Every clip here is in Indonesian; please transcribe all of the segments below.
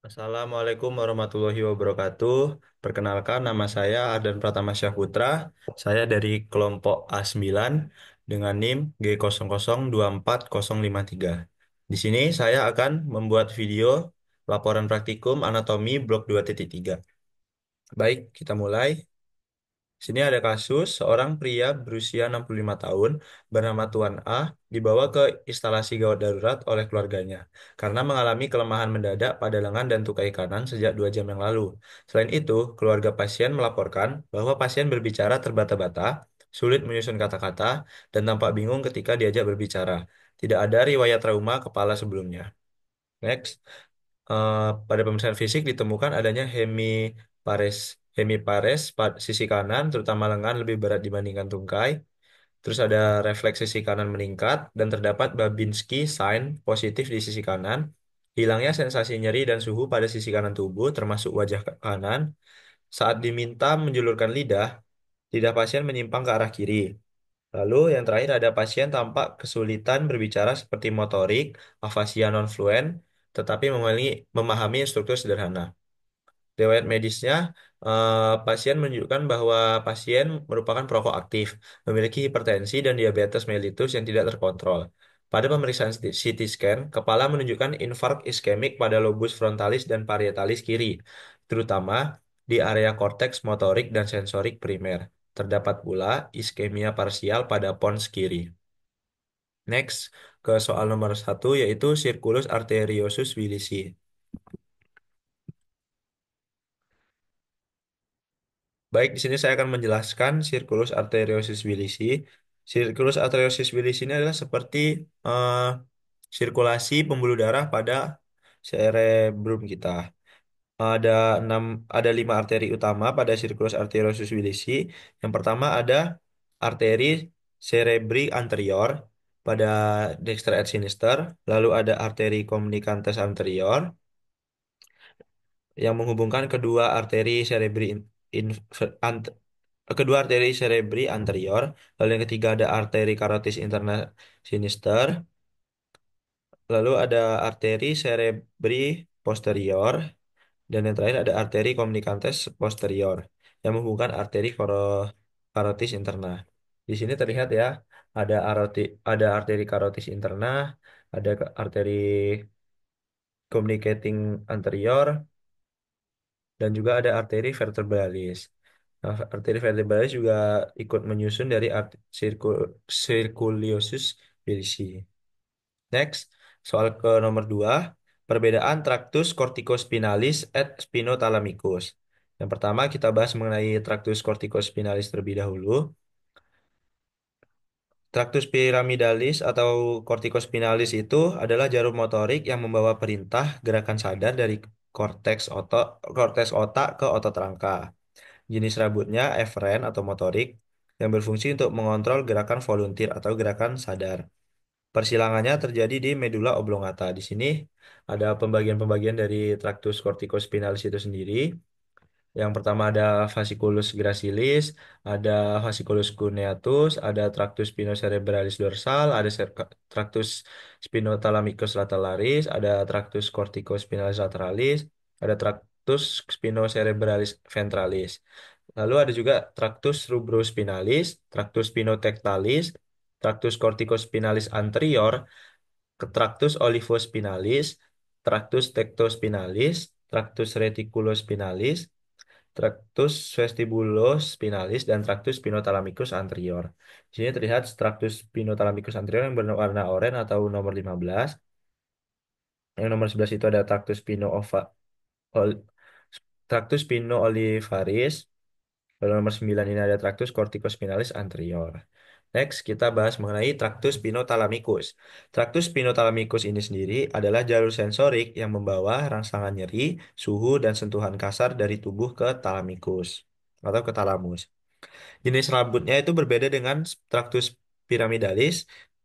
Assalamualaikum warahmatullahi wabarakatuh. Perkenalkan, nama saya Ardan Pratama Syahputra. Saya dari kelompok A9 dengan NIM G002453. Di sini saya akan membuat video laporan praktikum anatomi blok 2.3. Baik, kita mulai. Sini ada kasus seorang pria berusia 65 tahun bernama Tuan A dibawa ke instalasi gawat darurat oleh keluarganya karena mengalami kelemahan mendadak pada lengan dan tukai kanan sejak 2 jam yang lalu. Selain itu, keluarga pasien melaporkan bahwa pasien berbicara terbata-bata, sulit menyusun kata-kata, dan tampak bingung ketika diajak berbicara. Tidak ada riwayat trauma kepala sebelumnya. Next. Pada pemeriksaan fisik ditemukan adanya hemipares sisi kanan, terutama lengan lebih berat dibandingkan tungkai. Terus ada refleks sisi kanan meningkat dan terdapat Babinski sign positif di sisi kanan. Hilangnya sensasi nyeri dan suhu pada sisi kanan tubuh, termasuk wajah kanan. Saat diminta menjulurkan lidah, lidah pasien menyimpang ke arah kiri. Lalu yang terakhir ada pasien tampak kesulitan berbicara seperti motorik, afasia non-fluent, tetapi memahami struktur sederhana. Riwayat medisnya, pasien menunjukkan bahwa pasien merupakan perokok aktif, memiliki hipertensi dan diabetes mellitus yang tidak terkontrol. Pada pemeriksaan CT scan, kepala menunjukkan infark iskemik pada lobus frontalis dan parietalis kiri, terutama di area korteks motorik dan sensorik primer. Terdapat pula iskemia parsial pada pons kiri. Next, ke soal nomor satu, yaitu circulus arteriosus Willisi. Baik, di sini saya akan menjelaskan circulus arteriosus Willisi. Circulus arteriosus Willisi ini adalah seperti eh, sirkulasi pembuluh darah pada cerebrum kita. Ada enam, ada 5 arteri utama pada circulus arteriosus Willisi. Yang pertama ada arteri cerebri anterior pada dexter et sinister, lalu ada arteri communicantes anterior yang menghubungkan kedua arteri cerebri anterior, lalu yang ketiga ada arteri carotis interna sinister, lalu ada arteri cerebri posterior, dan yang terakhir ada arteri communicantes posterior yang menghubungkan carotis interna. Di sini terlihat ya, ada arteri carotis interna, ada arteri communicating anterior, dan juga ada arteri vertebralis. Nah, arteri vertebralis juga ikut menyusun dari circulosus Willisi. Next, soal ke nomor 2, perbedaan tractus corticospinalis et spinothalamicus. Yang pertama kita bahas mengenai tractus corticospinalis terlebih dahulu. Tractus pyramidalis atau corticospinalis itu adalah jarum motorik yang membawa perintah gerakan sadar dari korteks otak ke otot rangka. Jenis rambutnya eferen atau motorik yang berfungsi untuk mengontrol gerakan volunteer atau gerakan sadar. Persilangannya terjadi di medula oblongata. Di sini ada pembagian-pembagian dari tractus corticospinalis itu sendiri. Yang pertama ada fasciculus gracilis, ada fasciculus cuneatus, ada tractus spinocerebralis dorsal, ada tractus spinothalamicus lateralis, ada tractus corticospinalis lateralis, ada tractus spinocerebralis ventralis. Lalu ada juga tractus rubrospinalis, tractus spinotectalis, tractus corticospinalis anterior, tractus olivospinalis, tractus tectospinalis, tractus reticulospinalis, tractus vestibulospinalis, dan tractus spinothalamicus anterior. Di sini terlihat tractus spinothalamicus anterior yang berwarna oranye atau nomor 15. Yang nomor 11 itu ada ol- tractus spinoolivaris. Lalu nomor 9 ini ada tractus corticospinalis anterior. Next, kita bahas mengenai tractus spinothalamicus. Tractus spinothalamicus ini sendiri adalah jalur sensorik yang membawa rangsangan nyeri, suhu, dan sentuhan kasar dari tubuh ke thalamikus atau ke talamus. Jenis rambutnya itu berbeda dengan tractus pyramidalis.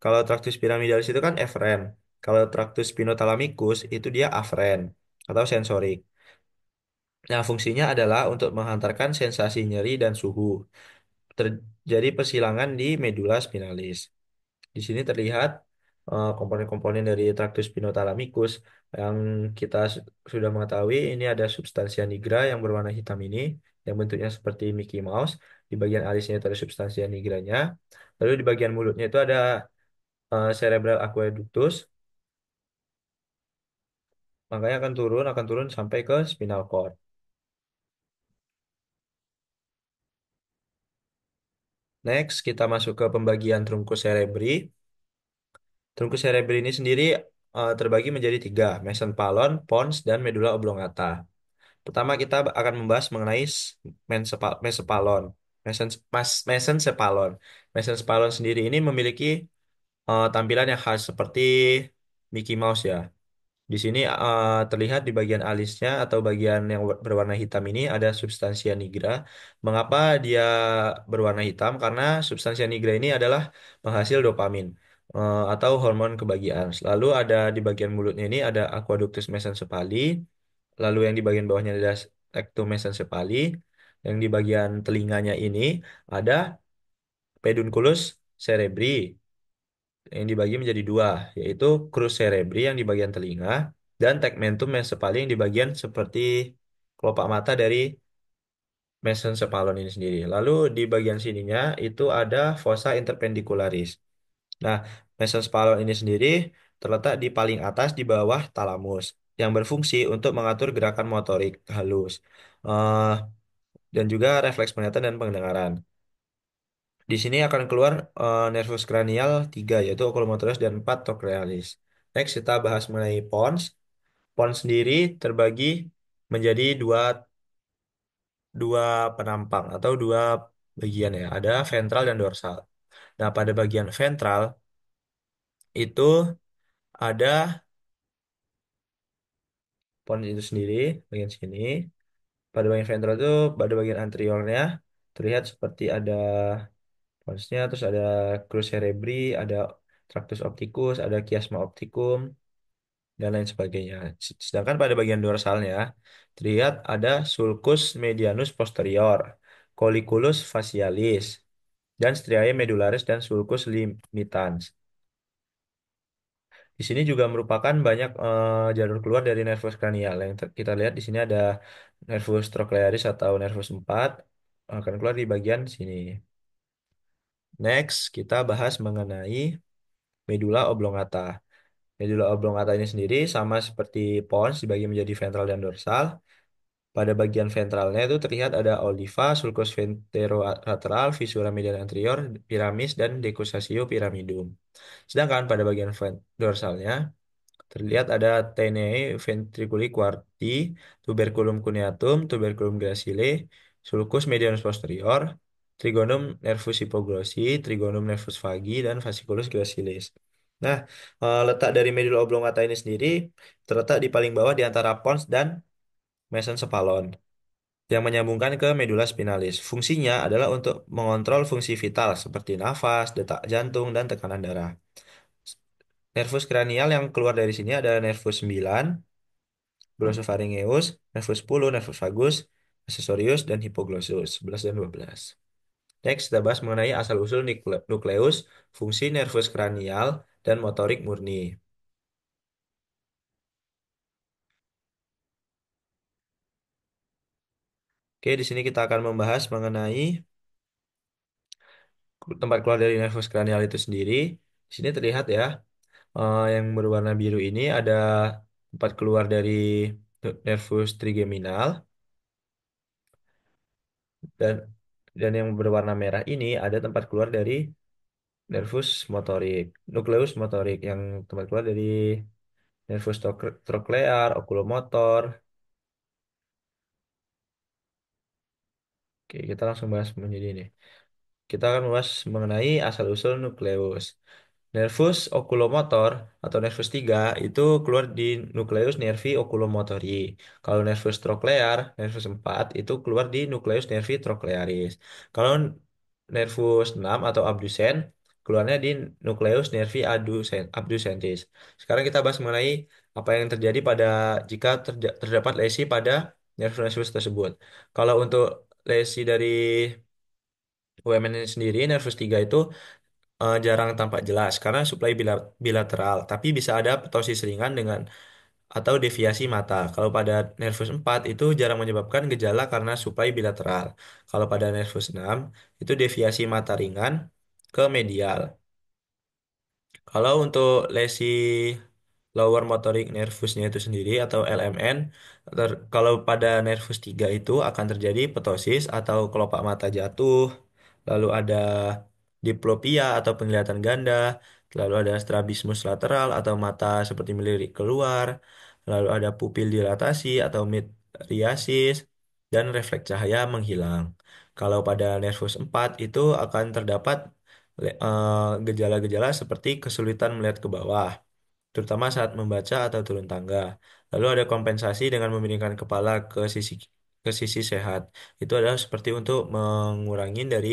Kalau tractus pyramidalis itu kan eferen. Kalau tractus spinothalamicus itu dia aferen atau sensorik. Nah, fungsinya adalah untuk menghantarkan sensasi nyeri dan suhu. Terjadi persilangan di medula spinalis. Di sini terlihat komponen-komponen dari Tractus pinothalamicus yang kita sudah mengetahui ini ada substansia nigra yang berwarna hitam ini yang bentuknya seperti Mickey Mouse. Di bagian alisnya itu ada substansia nigranya. Lalu di bagian mulutnya itu ada cerebral aqueductus. Makanya akan turun sampai ke spinal cord. Next, kita masuk ke pembagian trunkus cerebri. Trunkus cerebri ini sendiri terbagi menjadi tiga, mesenpalon, pons, dan medula oblongata. Pertama kita akan membahas mengenai mesepalon. Mesencephalon. Mesencephalon sendiri ini memiliki tampilan yang khas seperti Mickey Mouse ya. Di sini terlihat di bagian alisnya atau bagian yang berwarna hitam ini ada substansia nigra. Mengapa dia berwarna hitam? Karena substansia nigra ini adalah penghasil dopamin atau hormon kebahagiaan. Lalu ada di bagian mulutnya ini ada aqueductus mesencephaly. Lalu yang di bagian bawahnya ada rectum mesencephaly. Yang di bagian telinganya ini ada pedunculus cerebri yang dibagi menjadi dua, yaitu crus cerebri yang di bagian telinga dan tegmentum mesencephaly yang di bagian seperti kelopak mata dari mesencephalon ini sendiri. Lalu di bagian sininya itu ada fossa interpendicularis. Nah, mesencephalon ini sendiri terletak di paling atas di bawah talamus yang berfungsi untuk mengatur gerakan motorik halus eh, dan juga refleks penglihatan dan pendengaran. Di sini akan keluar nervus cranial 3 yaitu oculomotoris dan 4 trochlearis. Next kita bahas mengenai pons. Pons sendiri terbagi menjadi dua dua penampang atau dua bagian ya. Ada ventral dan dorsal. Nah, pada bagian ventral itu ada pons itu sendiri bagian sini. Pada bagian ventral itu pada bagian anteriornya terlihat seperti ada ponsnya, terus ada crus cerebri, ada tractus opticus, ada chiasma opticum, dan lain sebagainya. Sedangkan pada bagian dorsalnya terlihat ada sulcus medianus posterior, colliculus facialis, dan striae medularis dan sulcus limitans. Di sini juga merupakan banyak jalur keluar dari nervus cranial. Yang kita lihat di sini ada nervus trochlearis atau nervus 4 akan keluar di bagian sini. Next, kita bahas mengenai medula oblongata. Medula oblongata ini sendiri sama seperti pons dibagi menjadi ventral dan dorsal. Pada bagian ventralnya itu terlihat ada oliva, sulcus ventrolateral, viscera medial anterior, piramis, dan decussatio pyramidum. Sedangkan pada bagian dorsalnya terlihat ada tenea ventriculi quarti, tuberculum cuneatum, tuberculum gracile, sulcus medianus posterior, trigonum nervus hypoglossi, trigonum nervus vagi, dan fasciculus gracilis. Nah, letak dari medula oblongata ini sendiri terletak di paling bawah di antara pons dan mesencephalon yang menyambungkan ke medula spinalis. Fungsinya adalah untuk mengontrol fungsi vital seperti nafas, detak jantung, dan tekanan darah. Nervus kranial yang keluar dari sini ada nervus 9, glossopharyngeus, nervus 10, nervus vagus, accessorius, dan hypoglossus 11 dan 12. Next, kita bahas mengenai asal-usul nukleus, fungsi nervus kranial, dan motorik murni. Oke, di sini kita akan membahas mengenai tempat keluar dari nervus kranial itu sendiri. Di sini terlihat ya, yang berwarna biru ini ada tempat keluar dari nervus trigeminal dan yang berwarna merah ini ada tempat keluar dari nervus motorik, nukleus motorik yang tempat keluar dari nervus troklear, okulomotor. Oke, kita langsung bahas menjadi ini. Kita akan membahas mengenai asal-usul nukleus. Nervus oculomotor atau nervus 3 itu keluar di nukleus nervi oculomotori. Kalau nervus troklear, nervus 4 itu keluar di nukleus nervi troklearis. Kalau nervus 6 atau abdusen keluarnya di nukleus nervi abducentis. Sekarang kita bahas mengenai apa yang terjadi pada jika terdapat lesi pada nervus-nervus tersebut. Kalau untuk lesi dari UMN ini sendiri, nervus 3 itu jarang tampak jelas karena suplai bilateral, tapi bisa ada ptosis ringan dengan atau deviasi mata. Kalau pada nervus 4 itu jarang menyebabkan gejala karena suplai bilateral. Kalau pada nervus 6 itu deviasi mata ringan ke medial. Kalau untuk lesi lower motoric nervusnya itu sendiri atau LMN, kalau pada nervus 3 itu akan terjadi ptosis atau kelopak mata jatuh, lalu ada diplopia atau penglihatan ganda, lalu ada strabismus lateral atau mata seperti melirik keluar, lalu ada pupil dilatasi atau midriasis, dan refleks cahaya menghilang. Kalau pada nervus 4 itu akan terdapat gejala-gejala seperti kesulitan melihat ke bawah, terutama saat membaca atau turun tangga. Lalu ada kompensasi dengan memiringkan kepala ke sisi sehat. Itu adalah seperti untuk mengurangi dari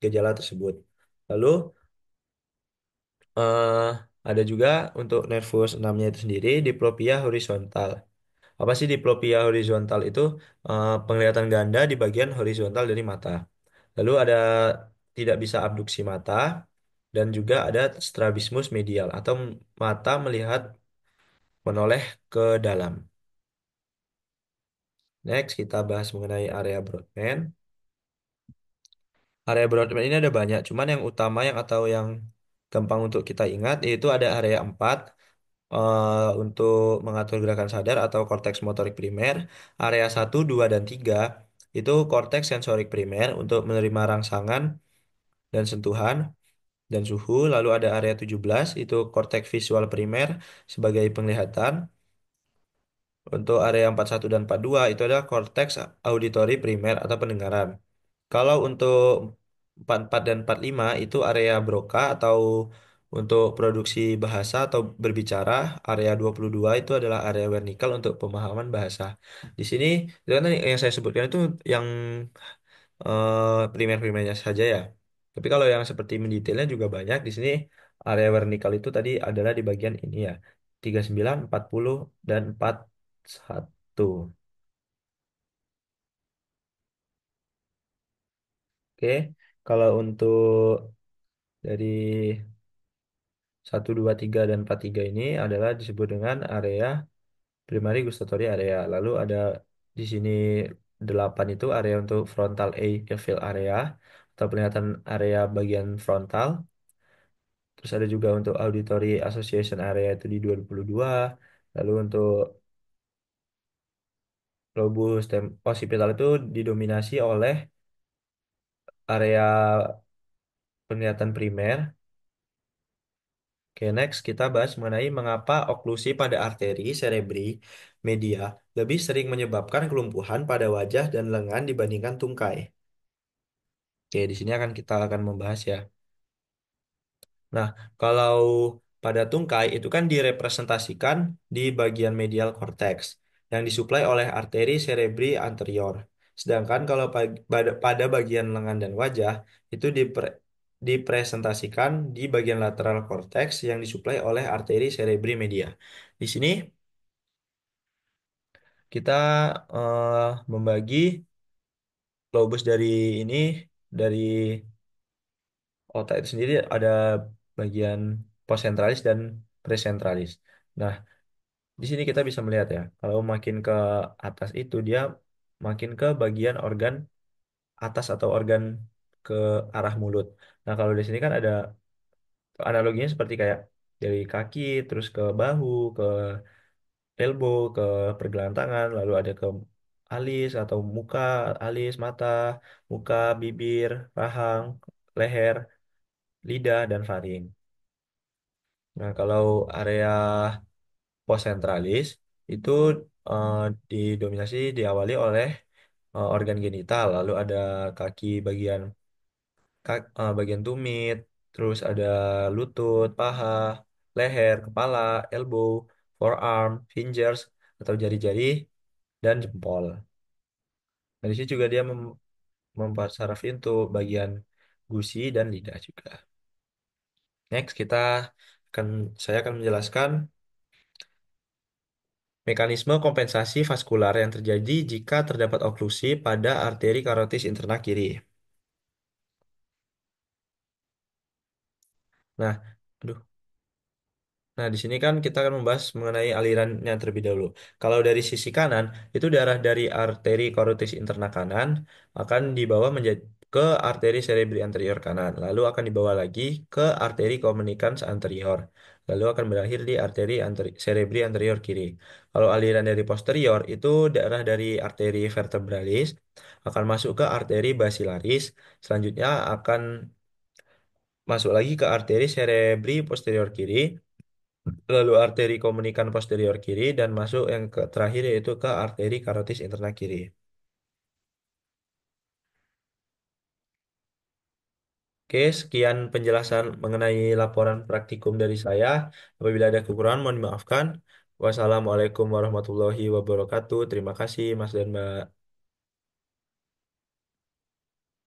gejala tersebut. Lalu eh, ada juga untuk nervus 6-nya itu sendiri diplopia horizontal. Apa sih diplopia horizontal itu? Penglihatan ganda di bagian horizontal dari mata. Lalu ada tidak bisa abduksi mata dan juga ada strabismus medial atau mata melihat menoleh ke dalam. Next, kita bahas mengenai area Broadband. Area Broadband ini ada banyak, cuman yang utama atau yang gampang untuk kita ingat yaitu ada area 4 untuk mengatur gerakan sadar atau korteks motorik primer. Area 1, 2, dan 3 itu korteks sensorik primer untuk menerima rangsangan dan sentuhan dan suhu. Lalu ada area 17 itu korteks visual primer sebagai penglihatan. Untuk area 41 dan 42 itu adalah korteks auditori primer atau pendengaran. Kalau untuk 44 dan 45 itu area Broca atau untuk produksi bahasa atau berbicara. Area 22 itu adalah area Wernicke untuk pemahaman bahasa. Di sini itu kan tadi yang saya sebutkan itu yang primer-primernya saja ya. Tapi kalau yang seperti mendetailnya juga banyak. Di sini area Wernicke itu tadi adalah di bagian ini ya. 39, 40, dan 41. Oke, kalau untuk dari 1, 2, 3, dan 43 ini adalah disebut dengan area primary gustatory area. Lalu ada di sini 8 itu area untuk frontal field area atau penglihatan area bagian frontal. Terus ada juga untuk auditory association area itu di 22. Lalu untuk lobus occipital itu didominasi oleh area penglihatan primer. Oke, next kita bahas mengenai mengapa oklusi pada arteri cerebri media lebih sering menyebabkan kelumpuhan pada wajah dan lengan dibandingkan tungkai. Oke, di sini kita akan membahas ya. Nah, kalau pada tungkai itu kan direpresentasikan di bagian medial cortex yang disuplai oleh arteri cerebri anterior. Sedangkan kalau pada bagian lengan dan wajah itu dipresentasikan di bagian lateral cortex yang disuplai oleh arteri cerebri media. Di sini kita membagi lobus dari ini dari otak itu sendiri ada bagian postsentralis dan presentralis. Nah, di sini kita bisa melihat ya, kalau makin ke atas itu dia makin ke bagian organ atas atau organ ke arah mulut. Nah, kalau di sini kan ada analoginya seperti kayak dari kaki terus ke bahu, ke elbow, ke pergelangan tangan, lalu ada ke alis atau muka, alis, mata, muka, bibir, rahang, leher, lidah, dan faring. Nah, kalau area postsentralis itu eh, diawali oleh organ genital, lalu ada kaki bagian tumit, terus ada lutut, paha, leher, kepala, elbow, forearm, fingers atau jari-jari dan jempol. Nah, di sini juga dia mempersaraf untuk bagian gusi dan lidah juga. Next, saya akan menjelaskan mekanisme kompensasi vaskular yang terjadi jika terdapat oklusi pada arteri karotis interna kiri. Nah, aduh. Nah, di sini kan kita akan membahas mengenai alirannya terlebih dahulu. Kalau dari sisi kanan, itu darah dari arteri karotis interna kanan akan dibawa menjadi ke arteri cerebri anterior kanan, lalu akan dibawa lagi ke arteri communicans anterior, lalu akan berakhir di arteri cerebri anterior kiri. Kalau aliran dari posterior, itu darah dari arteri vertebralis akan masuk ke arteri basilaris, selanjutnya akan masuk lagi ke arteri cerebri posterior kiri, lalu arteri komunikan posterior kiri dan masuk yang ke terakhir yaitu ke arteri karotis interna kiri. Oke, sekian penjelasan mengenai laporan praktikum dari saya. Apabila ada kekurangan mohon dimaafkan. Wassalamualaikum warahmatullahi wabarakatuh. Terima kasih Mas dan Mbak.